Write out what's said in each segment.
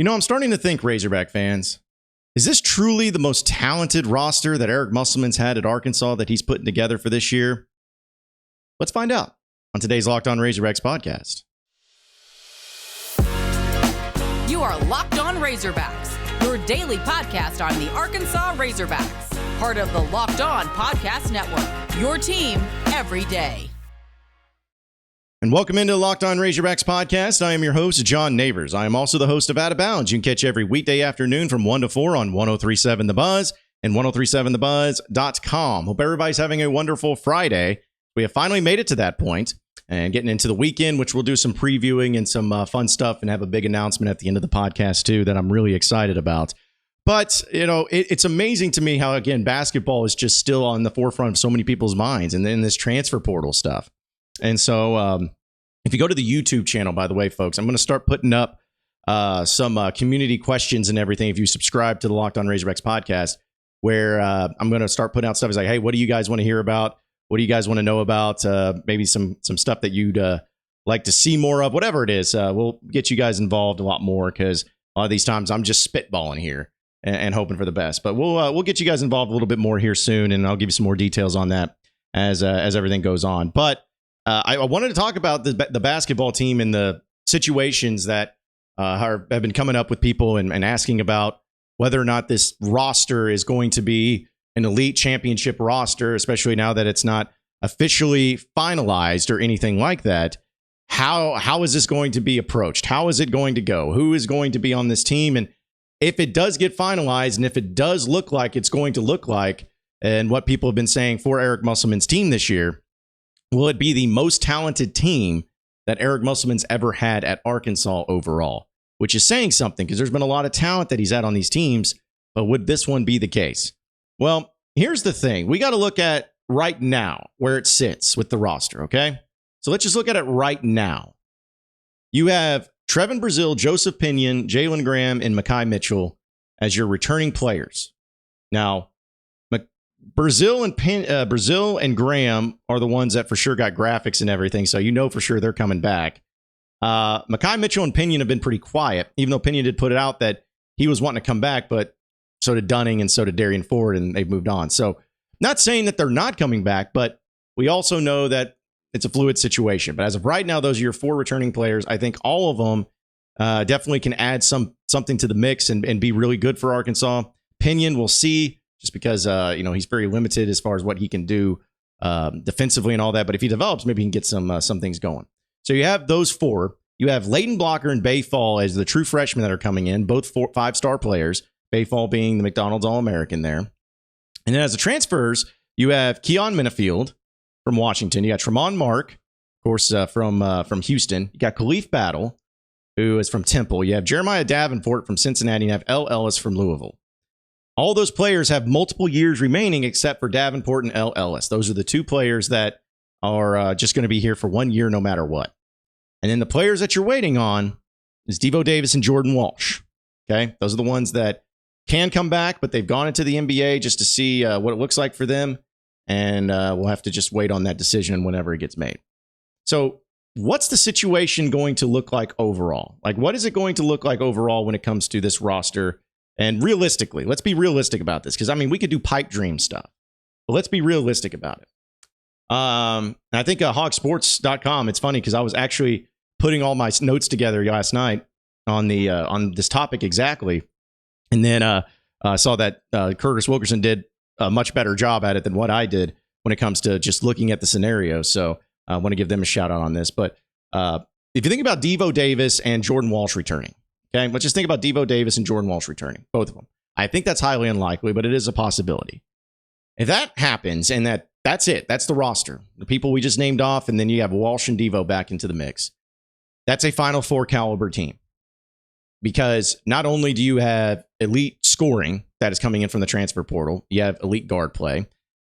You know, I'm starting to think, Razorback fans, is this truly the most talented roster that Eric Musselman's had at Arkansas that he's putting together for this year? Let's find out on today's Locked On Razorbacks podcast. You are Locked On Razorbacks, your daily podcast on the Arkansas Razorbacks, part of the Locked On Podcast Network, your team every day. And welcome into the Locked On Razorbacks podcast. I am your host, John Nabors. I am also the host of Out of Bounds. You can catch every weekday afternoon from 1 to 4 on 103.7 The Buzz and 103.7thebuzz.com. Hope everybody's having a wonderful Friday. We have finally made it to that point and getting into the weekend, which we'll do some previewing and some fun stuff and have a big announcement at the end of the podcast, too, that I'm really excited about. But, you know, it's amazing to me how, again, basketball is just still on the forefront of so many people's minds, and then this transfer portal stuff. And so if you go to the YouTube channel, by the way, folks, I'm going to start putting up some community questions and everything. If you subscribe to the Locked On Razorbacks podcast, where I'm going to start putting out stuff. It's like, hey, what do you guys want to hear about? What do you guys want to know about? Maybe some stuff that you'd like to see more of, whatever it is. We'll get you guys involved a lot more because a lot of these times I'm just spitballing here and hoping for the best. But we'll get you guys involved a little bit more here soon, and I'll give you some more details on that as everything goes on. But I wanted to talk about the basketball team and the situations that have been coming up with people and asking about whether or not this roster is going to be an elite championship roster, especially now that it's not officially finalized or anything like that. How is this going to be approached? How is it going to go? Who is going to be on this team? And if it does get finalized, and if it does look like it's going to look like, and what people have been saying for Eric Musselman's team this year, will it be the most talented team that Eric Musselman's ever had at Arkansas overall? Which is saying something, because there's been a lot of talent that he's had on these teams, but would this one be the case? Well, here's the thing. We got to look at right now where it sits with the roster, okay? So let's just look at it right now. You have Trevin Brazile, Joseph Pinion, Jalen Graham, and Makhi Mitchell as your returning players. Now, Brazile and Graham are the ones that for sure got graphics and everything, so you know for sure they're coming back. Makhi Mitchell and Pinion have been pretty quiet, even though Pinion did put it out that he was wanting to come back, but so did Dunning and so did Darian Ford, and they've moved on. So not saying that they're not coming back, but we also know that it's a fluid situation. But as of right now, those are your 4 returning players. I think all of them definitely can add something to the mix and be really good for Arkansas. Pinion, we'll see. Just because, he's very limited as far as what he can do defensively and all that. But if he develops, maybe he can get some things going. So you have those 4. You have Leighton Blocker and Bay Fall as the true freshmen that are coming in, both 5-star players, Bay Fall being the McDonald's All-American there. And then as the transfers, you have Keon Minifield from Washington. You got Tremont Mark, of course, from Houston. You got Khalif Battle, who is from Temple. You have Jeremiah Davenport from Cincinnati. And you have L. Ellis from Louisville. All those players have multiple years remaining except for Davenport and L. Ellis. Those are the 2 players that are just going to be here for 1 year no matter what. And then the players that you're waiting on is Devo Davis and Jordan Walsh. Okay, those are the ones that can come back, but they've gone into the NBA just to see what it looks like for them. And we'll have to just wait on that decision whenever it gets made. So what's the situation going to look like overall? Like, what is it going to look like overall when it comes to this roster? And realistically, let's be realistic about this, because, I mean, we could do pipe dream stuff, but let's be realistic about it. I think hogsports.com, it's funny because I was actually putting all my notes together last night on this topic exactly. And then I saw that Curtis Wilkerson did a much better job at it than what I did when it comes to just looking at the scenario. So I want to give them a shout out on this. But if you think about Devo Davis and Jordan Walsh returning, okay, let's just think about Devo Davis and Jordan Walsh returning, both of them. I think that's highly unlikely, but it is a possibility. If that happens, and that's it, that's the roster, the people we just named off, and then you have Walsh and Devo back into the mix, that's a Final Four caliber team. Because not only do you have elite scoring that is coming in from the transfer portal, you have elite guard play,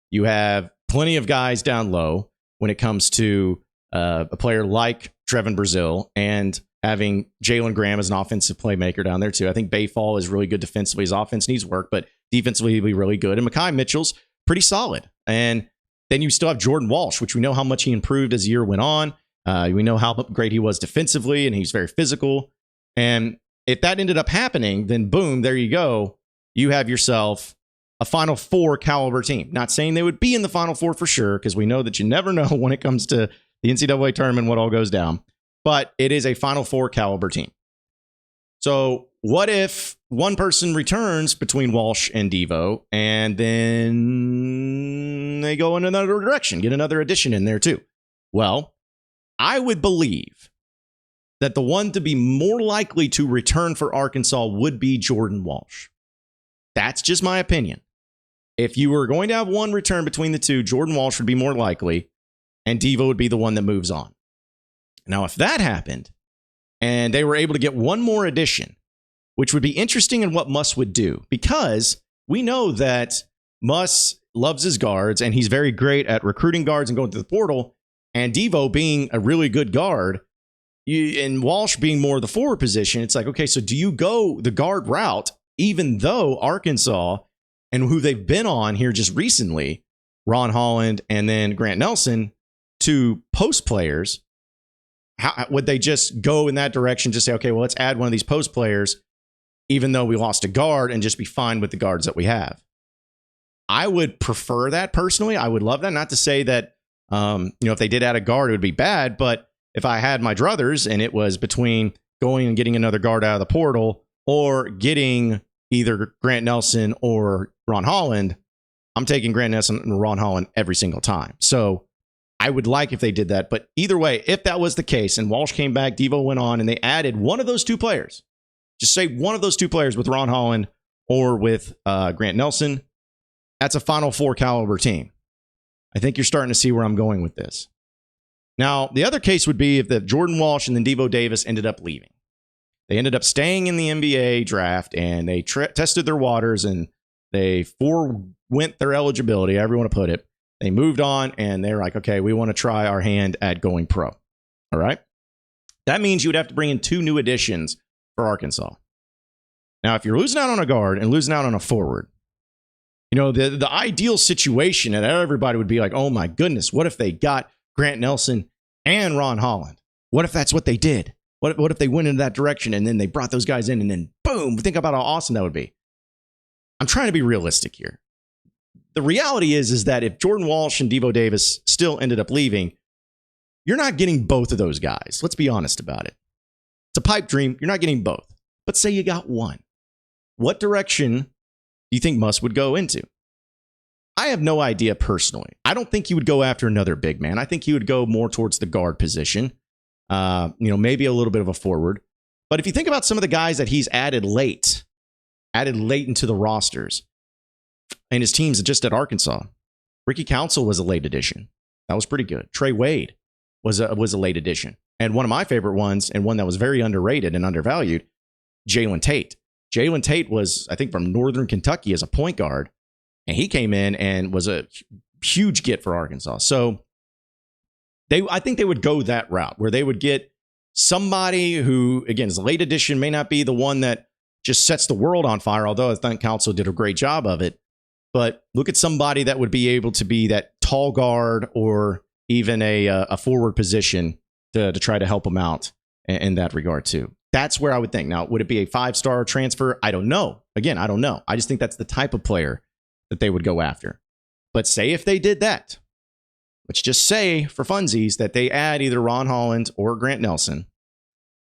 you have plenty of guys down low when it comes to a player like Trevin Brazile, and having Jalen Graham as an offensive playmaker down there too. I think Bay Fall is really good defensively. His offense needs work, but defensively he'll be really good. And Makhi Mitchell's pretty solid. And then you still have Jordan Walsh, which we know how much he improved as the year went on. We know how great he was defensively, and he's very physical. And if that ended up happening, then boom, there you go. You have yourself a Final Four caliber team. Not saying they would be in the Final Four for sure, because we know that you never know when it comes to the NCAA tournament what all goes down. But it is a Final Four caliber team. So what if one person returns between Walsh and Devo, and then they go in another direction, get another addition in there too? Well, I would believe that the one to be more likely to return for Arkansas would be Jordan Walsh. That's just my opinion. If you were going to have one return between the two, Jordan Walsh would be more likely, and Devo would be the one that moves on. Now, if that happened, and they were able to get one more addition, which would be interesting in what Muss would do, because we know that Muss loves his guards, and he's very great at recruiting guards and going to the portal, and Devo being a really good guard, and Walsh being more the forward position, it's like, okay, so do you go the guard route, even though Arkansas and who they've been on here just recently, Ron Holland and then Grant Nelson, two post players, how would they just go in that direction? Just say, okay, well, let's add one of these post players, even though we lost a guard, and just be fine with the guards that we have. I would prefer that personally. I would love that. Not to say that, if they did add a guard, it would be bad. But if I had my druthers and it was between going and getting another guard out of the portal or getting either Grant Nelson or Ron Holland, I'm taking Grant Nelson and Ron Holland every single time. So I would like if they did that. But either way, if that was the case and Walsh came back, Devo went on, and they added one of those two players, just say one of those two players with Ron Holland or with Grant Nelson, that's a Final Four caliber team. I think you're starting to see where I'm going with this. Now, the other case would be if the Jordan Walsh and then Devo Davis ended up leaving. They ended up staying in the NBA draft, and they tested their waters, and they forewent their eligibility, however you want to put it. They moved on, and they're like, okay, we want to try our hand at going pro. All right? That means you would have to bring in two new additions for Arkansas. Now, if you're losing out on a guard and losing out on a forward, the ideal situation, and everybody would be like, oh my goodness, what if they got Grant Nelson and Ron Holland? What if that's what they did? What if they went in that direction and then they brought those guys in and then boom, think about how awesome that would be. I'm trying to be realistic here. The reality is that if Jordan Walsh and Devo Davis still ended up leaving, you're not getting both of those guys. Let's be honest about it. It's a pipe dream. You're not getting both. But say you got one. What direction do you think Muss would go into? I have no idea personally. I don't think he would go after another big man. I think he would go more towards the guard position. Maybe a little bit of a forward. But if you think about some of the guys that he's added late into the rosters and his teams just at Arkansas, Ricky Council was a late addition. That was pretty good. Trey Wade was a late addition. And one of my favorite ones, and one that was very underrated and undervalued, Jalen Tate. Jalen Tate was, I think, from Northern Kentucky as a point guard, and he came in and was a huge get for Arkansas. So I think they would go that route, where they would get somebody who, again, is a late addition, may not be the one that just sets the world on fire, although I think Council did a great job of it. But look at somebody that would be able to be that tall guard or even a forward position to try to help them out in that regard too. That's where I would think. Now, would it be a 5-star transfer? I don't know. Again, I don't know. I just think that's the type of player that they would go after. But say if they did that, let's just say for funsies that they add either Ron Holland or Grant Nelson,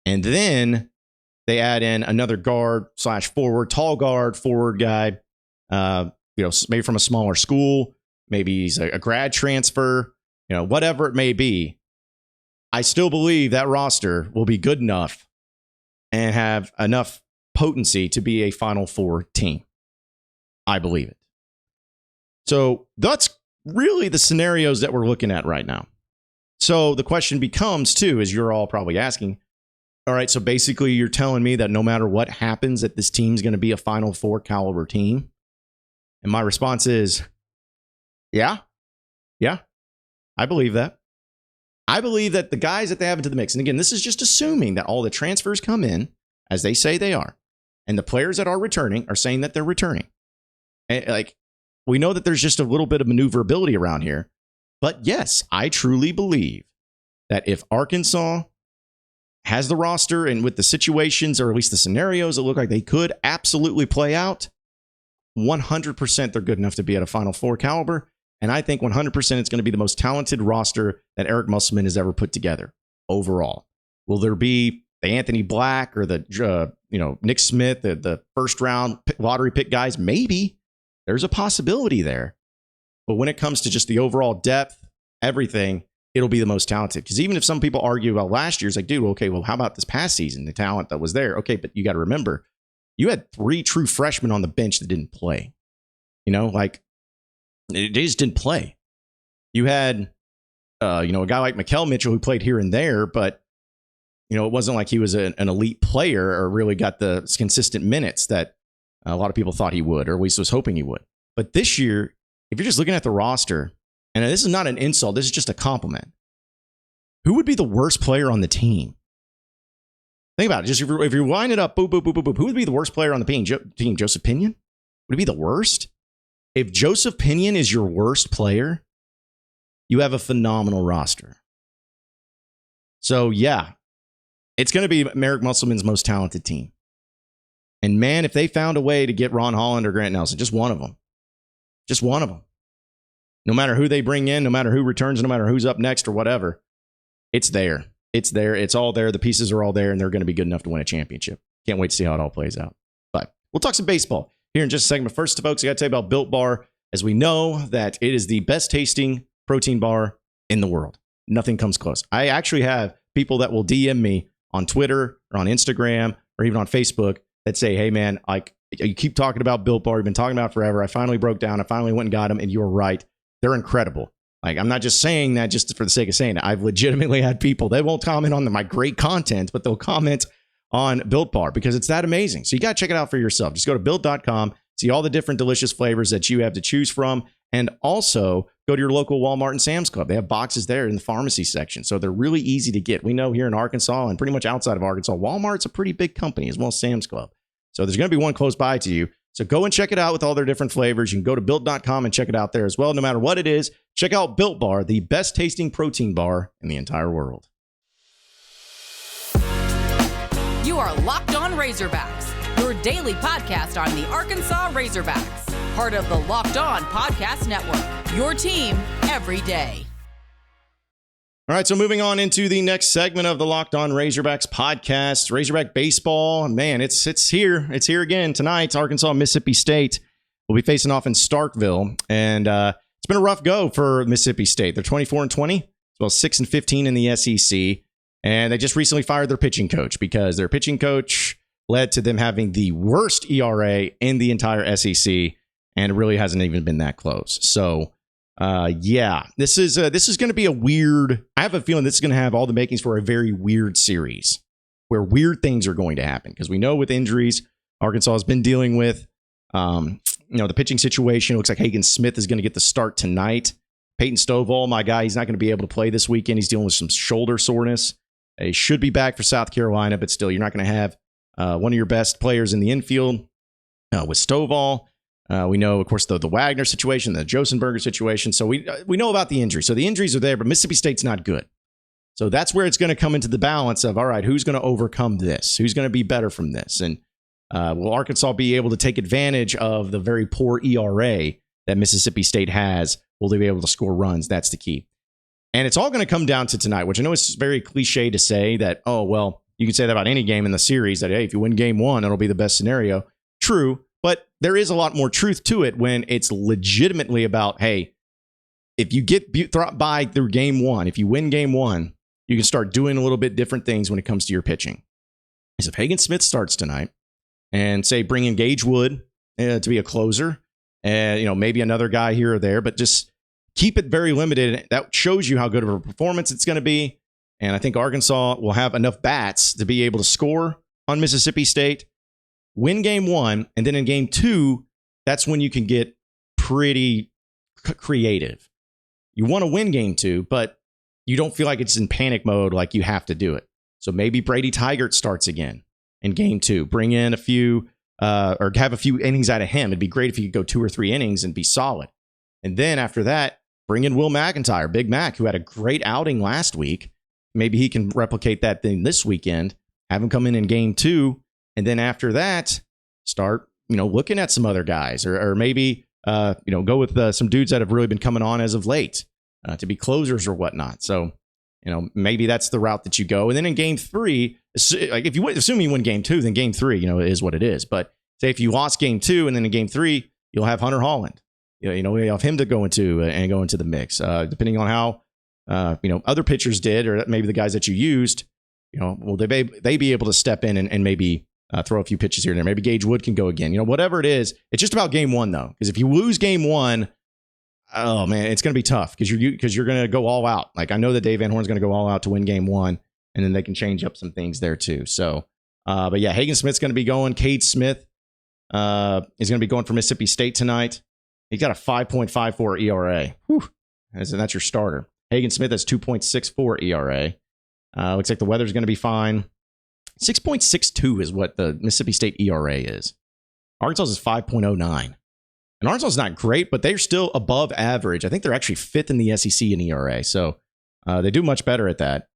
and then they add in another guard / forward, tall guard, forward guy, maybe from a smaller school, maybe he's a grad transfer, whatever it may be. I still believe that roster will be good enough and have enough potency to be a Final Four team. I believe it. So that's really the scenarios that we're looking at right now. So the question becomes, too, as you're all probably asking, all right, so basically you're telling me that no matter what happens, that this team's going to be a Final Four caliber team? And my response is, yeah, I believe that. I believe that the guys that they have into the mix, and again, this is just assuming that all the transfers come in, as they say they are, and the players that are returning are saying that they're returning. And we know that there's just a little bit of maneuverability around here. But yes, I truly believe that if Arkansas has the roster and with the situations, or at least the scenarios that look like they could absolutely play out, 100% they're good enough to be at a Final Four caliber. And I think 100% it's going to be the most talented roster that Eric Musselman has ever put together overall. Will there be the Anthony Black or the Nick Smith, the first round lottery pick guys? Maybe. There's a possibility there. But when it comes to just the overall depth, everything, it'll be the most talented. Because even if some people argue about last year, it's like, dude, okay, well, how about this past season, the talent that was there? Okay, but you got to remember, you had 3 true freshmen on the bench that didn't play. They just didn't play. You had, a guy like Mikal Mitchell who played here and there, but, it wasn't like he was an elite player or really got the consistent minutes that a lot of people thought he would, or at least was hoping he would. But this year, if you're just looking at the roster, and this is not an insult, this is just a compliment. Who would be the worst player on the team? Think about it. Just if you wind it up, boop, boop, boop, boop, boop, who would be the worst player on the team? Joseph Pinion? Would it be the worst? If Joseph Pinion is your worst player, you have a phenomenal roster. So, yeah, it's going to be Eric Musselman's most talented team. And, man, if they found a way to get Ron Holland or Grant Nelson, just one of them. No matter who they bring in, no matter who returns, no matter who's up next or whatever, it's there. It's there. It's all there. The pieces are all there, and they're going to be good enough to win a championship. Can't wait to see how it all plays out. But we'll talk some baseball here in just a second. But first, folks, I got to tell you about Built Bar, as we know that it is the best tasting protein bar in the world. Nothing comes close. I actually have people that will DM me on Twitter or on Instagram or even on Facebook that say, hey, man, you keep talking about Built Bar. You've been talking about it forever. I finally broke down. I finally went and got them, and you're right. They're incredible. I'm not just saying that just for the sake of saying it. I've legitimately had people, they won't comment on my great content, but they'll comment on Built Bar because it's that amazing. So you got to check it out for yourself. Just go to Built.com, see all the different delicious flavors that you have to choose from, and also go to your local Walmart and Sam's Club. They have boxes there in the pharmacy section, so they're really easy to get. We know here in Arkansas and pretty much outside of Arkansas, Walmart's a pretty big company as well as Sam's Club. So there's going to be one close by to you. So go and check it out with all their different flavors. You can go to Built.com and check it out there as well. No matter what it is, check out Built Bar, the best tasting protein bar in the entire world. You are Locked On Razorbacks, your daily podcast on the Arkansas Razorbacks, part of the Locked On Podcast Network, your team every day. All right, so moving on into the next segment of the Locked On Razorbacks podcast, Razorback Baseball. Man, it's here. It's here again tonight. Arkansas, Mississippi State will be facing off in Starkville, and it's been a rough go for Mississippi State. They're 24-20, as well as 6-15 in the SEC, and they just recently fired their pitching coach because their pitching coach led to them having the worst ERA in the entire SEC, and it really hasn't even been that close. So, this is going to be a weird. I have a feeling this is going to have all the makings for a very weird series where weird things are going to happen because we know with injuries, Arkansas has been dealing with, the pitching situation. It looks like Hagen Smith is going to get the start tonight. Peyton Stovall, my guy, he's not going to be able to play this weekend. He's dealing with some shoulder soreness. He should be back for South Carolina, but still, you're not going to have one of your best players in the infield with Stovall. We know, of course, the Wagner situation, the Josenberger situation. So we know about the injury. So the injuries are there, but Mississippi State's not good. So that's where it's going to come into the balance of, all right, who's going to overcome this? Who's going to be better from this? And will Arkansas be able to take advantage of the very poor ERA that Mississippi State has? Will they be able to score runs? That's the key. And it's all going to come down to tonight, which I know is very cliche to say that, oh, well, you can say that about any game in the series, that, hey, if you win game one, it'll be the best scenario. True. But there is a lot more truth to it when it's legitimately about, hey, if you get by through game one, if you win game one, you can start doing a little bit different things when it comes to your pitching. As if Hagen Smith starts tonight and say bring in Gage Wood to be a closer, and maybe another guy here or there, but just keep it very limited. That shows you how good of a performance it's going to be. And I think Arkansas will have enough bats to be able to score on Mississippi State. Win game one, and then in game two, that's when you can get pretty creative. You want to win game two, but you don't feel like it's in panic mode, like you have to do it. So maybe Brady Tigert starts again in game two. Bring in a few, or have a few innings out of him. It'd be great if you could go 2 or 3 innings and be solid. And then after that, bring in Will McIntyre, Big Mac, who had a great outing last week. maybe he can replicate that thing this weekend, have him come in game 2, and then after that, start, looking at some other guys, or maybe, go with some dudes that have really been coming on as of late to be closers or whatnot. So, maybe that's the route that you go. And then in game 3, like if you assume you win game 2, then game 3, is what it is. But say if you lost game 2 and then in game 3, you'll have Hunter Holland. We have him to go into the mix, depending on how other pitchers did, or maybe the guys that you used. Will they be able to step in and maybe throw a few pitches here and there? Maybe Gage Wood can go again. Whatever it is, it's just about game 1 though, because if you lose game 1, oh man, it's going to be tough because you're going to go all out. Like I know that Dave Van Horn's going to go all out to win game 1, and then they can change up some things there too. So, but yeah, Hagen Smith's going to be going. Cade Smith is going to be going for Mississippi State tonight. He's got a 5.54 ERA. Whew. And that's your starter. Hagen Smith has 2.64 ERA. Looks like the weather's going to be fine. 6.62 is what the Mississippi State ERA is. Arkansas is 5.09. And Arkansas is not great, but they're still above average. I think they're actually 5th in the SEC in ERA. So they do much better at that.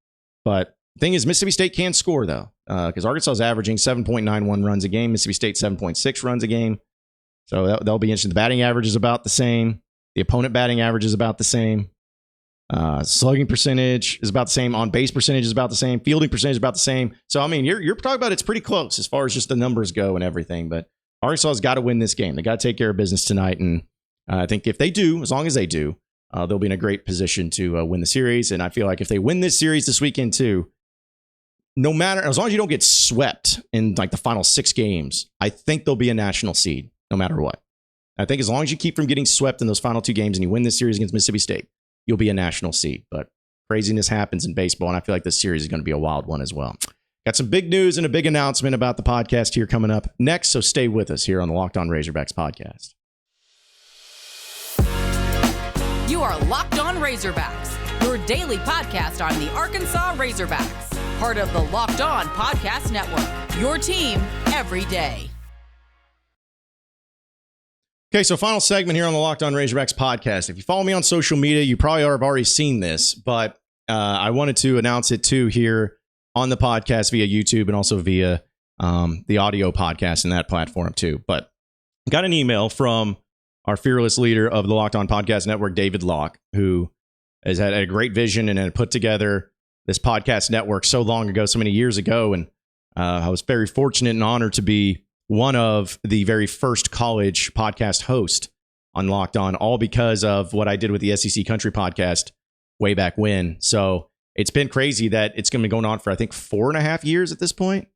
But the thing is, Mississippi State can score, though, because Arkansas is averaging 7.91 runs a game. Mississippi State 7.6 runs a game. So that'll be interesting. The batting average is about the same. The opponent batting average is about the same. Slugging percentage is about the same. On base percentage is about the same. Fielding percentage is about the same. So, I mean, you're talking about it's pretty close as far as just the numbers go and everything. But Arkansas has got to win this game. They got to take care of business tonight. And I think if they do, as long as they do, they'll be in a great position to win the series. And I feel like if they win this series this weekend too, no matter, as long as you don't get swept in like the final 6 games, I think they'll be a national seed no matter what. I think as long as you keep from getting swept in those final 2 games and you win this series against Mississippi State, you'll be a national seed. But craziness happens in baseball, and I feel like this series is going to be a wild one as well. Got some big news and a big announcement about the podcast here coming up next, so stay with us here on the Locked On Razorbacks podcast. You are Locked On Razorbacks, your daily podcast on the Arkansas Razorbacks, part of the Locked On Podcast Network, your team every day. Okay, so final segment here on the Locked On Razorbacks podcast. If you follow me on social media, you probably have already seen this, but I wanted to announce it too here on the podcast via YouTube and also via the audio podcast in that platform too. But got an email from our fearless leader of the Locked On Podcast Network, David Locke, who has had a great vision and had put together this podcast network so long ago, so many years ago. And I was very fortunate and honored to be one of the very first college podcast host on Locked On, all because of what I did with the SEC Country podcast way back when. So it's been crazy that it's going to be going on for, I think, 4.5 years at this point.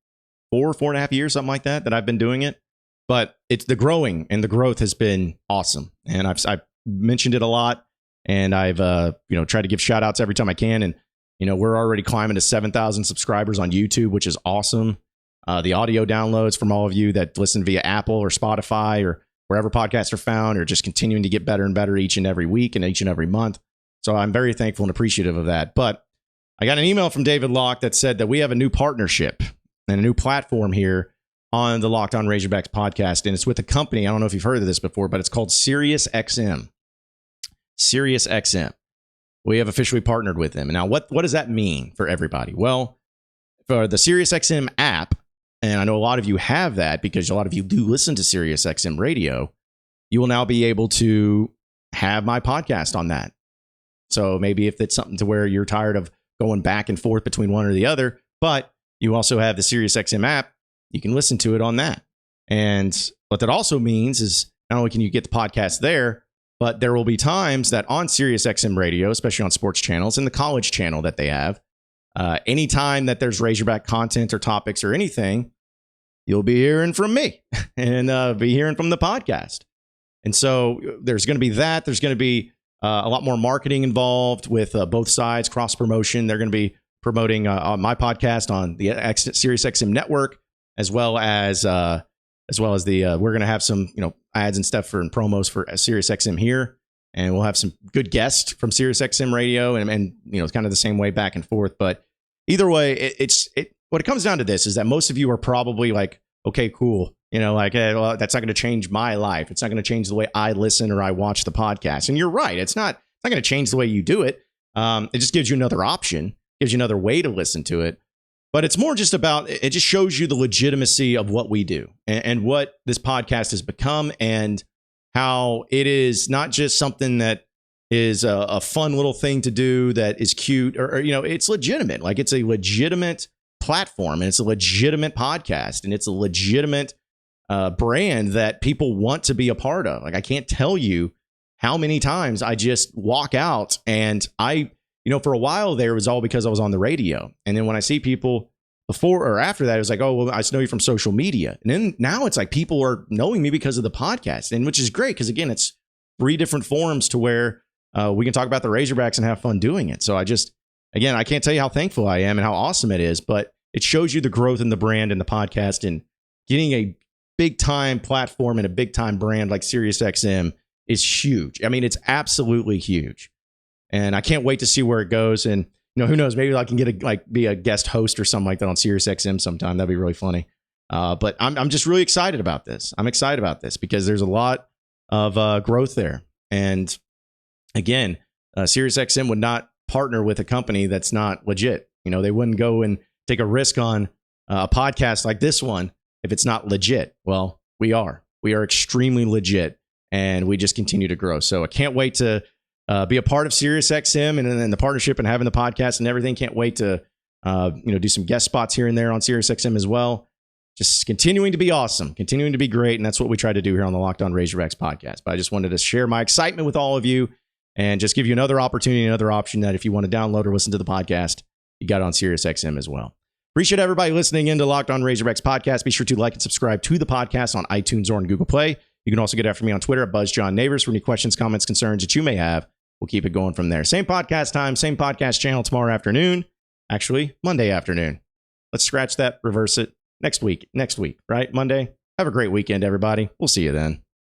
4.5 years, something like that I've been doing it. But it's the growing and the growth has been awesome. And I've mentioned it a lot, and I've tried to give shout outs every time I can. And we're already climbing to 7,000 subscribers on YouTube, which is awesome. The audio downloads from all of you that listen via Apple or Spotify or wherever podcasts are found are just continuing to get better and better each and every week and each and every month. So I'm very thankful and appreciative of that. But I got an email from David Locke that said that we have a new partnership and a new platform here on the Locked On Razorbacks podcast. And it's with a company, I don't know if you've heard of this before, but it's called Sirius XM. Sirius XM. We have officially partnered with them. Now, what does that mean for everybody? Well, for the Sirius XM app, and I know a lot of you have that because a lot of you do listen to Sirius XM Radio, you will now be able to have my podcast on that. So maybe if it's something to where you're tired of going back and forth between one or the other, but you also have the Sirius XM app, you can listen to it on that. And what that also means is not only can you get the podcast there, but there will be times that on Sirius XM Radio, especially on sports channels and the college channel that they have, anytime that there's Razorback content or topics or anything, you'll be hearing from me and be hearing from the podcast. And so there's going to be that. There's going to be a lot more marketing involved with both sides, cross promotion. They're going to be promoting my podcast on the Sirius XM network, as well as the we're going to have some ads and stuff and promos for Sirius XM here, and we'll have some good guests from Sirius XM Radio, and it's kind of the same way back and forth. But either way, what it comes down to this is that most of you are probably like, okay, cool. Hey, well, that's not going to change my life. It's not going to change the way I listen or I watch the podcast. And you're right. It's not going to change the way you do it. It just gives you another option. gives you another way to listen to it. But it's more just about, it just shows you the legitimacy of what we do and what this podcast has become, and how it is not just something that is a fun little thing to do that is cute, or it's legitimate. Like, it's a legitimate platform, and it's a legitimate podcast, and it's a legitimate brand that people want to be a part of. Like, I can't tell you how many times I just walk out and for a while there, it was all because I was on the radio. And then when I see people before or after that, it was like, oh, well, I just know you from social media. And then now it's like people are knowing me because of the podcast, and which is great, because again, it's 3 different forums to where we can talk about the Razorbacks and have fun doing it. So I can't tell you how thankful I am and how awesome it is, but it shows you the growth in the brand and the podcast, and getting a big time platform and a big time brand like Sirius XM is huge. I mean, it's absolutely huge. And I can't wait to see where it goes. And, who knows, maybe I can be a guest host or something like that on Sirius XM sometime. That'd be really funny. But I'm just really excited about this. I'm excited about this because there's a lot of growth there. And again, Sirius XM would not partner with a company that's not legit. They wouldn't go and take a risk on a podcast like this one if it's not legit. Well, we are extremely legit, and we just continue to grow. So I can't wait to be a part of Sirius XM and the partnership and having the podcast and everything. Can't wait to do some guest spots here and there on Sirius XM as well. Just continuing to be awesome, continuing to be great, and that's what we try to do here on the Locked On Razorbacks podcast. But I just wanted to share my excitement with all of you and just give you another opportunity, another option that if you want to download or listen to the podcast, you got it on Sirius XM as well. Appreciate everybody listening into Locked On Razorbacks podcast. Be sure to like and subscribe to the podcast on iTunes or on Google Play. You can also get after me on Twitter at BuzzJohnNabors for any questions, comments, concerns that you may have. We'll keep it going from there. Same podcast time, same podcast channel tomorrow afternoon. Actually, Monday afternoon. Let's scratch that, reverse it. Next week, right? Monday. Have a great weekend, everybody. We'll see you then.